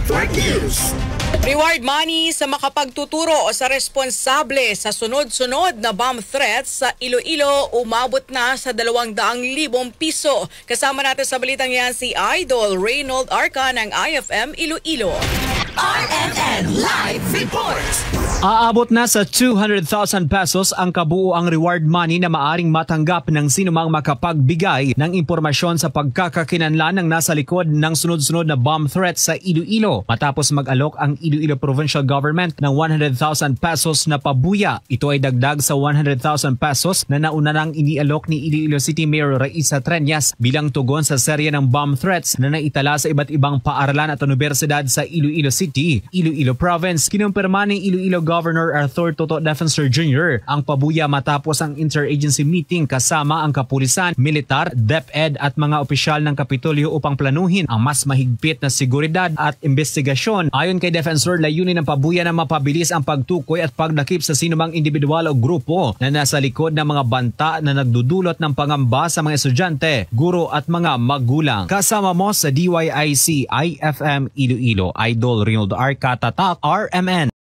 Network News. Reward money sa makapagtuturo sa responsable sa sunod-sunod na bomb threats sa Iloilo umabot na sa 200,000 piso. Kasama natin sa balitang yan si Idol Reynold Arca ng IFM Iloilo. RMN Live Report. Aabot na sa 200,000 pesos ang kabuuang reward money na maaring matanggap ng sinumang makapagbigay ng impormasyon sa pagkakakinanlan ng nasa likod ng sunod-sunod na bomb threat sa Iloilo matapos mag-alok ang Iloilo Provincial Government ng 100,000 pesos na pabuya. Ito ay dagdag sa 100,000 pesos na nauna nang inialok ni Iloilo City Mayor Raisa Treñas bilang tugon sa serye ng bomb threats na naitala sa iba't ibang paaralan at universidad sa Iloilo City, Iloilo Province. Kinumpirma ni Iloilo Governor Arthur Toto Defensor Jr. ang pabuya matapos ang interagency meeting kasama ang kapulisan, militar, DepEd at mga opisyal ng Kapitolyo upang planuhin ang mas mahigpit na seguridad at investigasyon. Ayon kay Defensor, layunin ng pabuya na mapabilis ang pagtukoy at pagdakip sa sinumang individual o grupo na nasa likod ng mga banta na nagdudulot ng pangamba sa mga estudyante, guro at mga magulang. Kasama mo sa DYIC IFM Iloilo, Idol Reynold Arca, Tatak, RMN.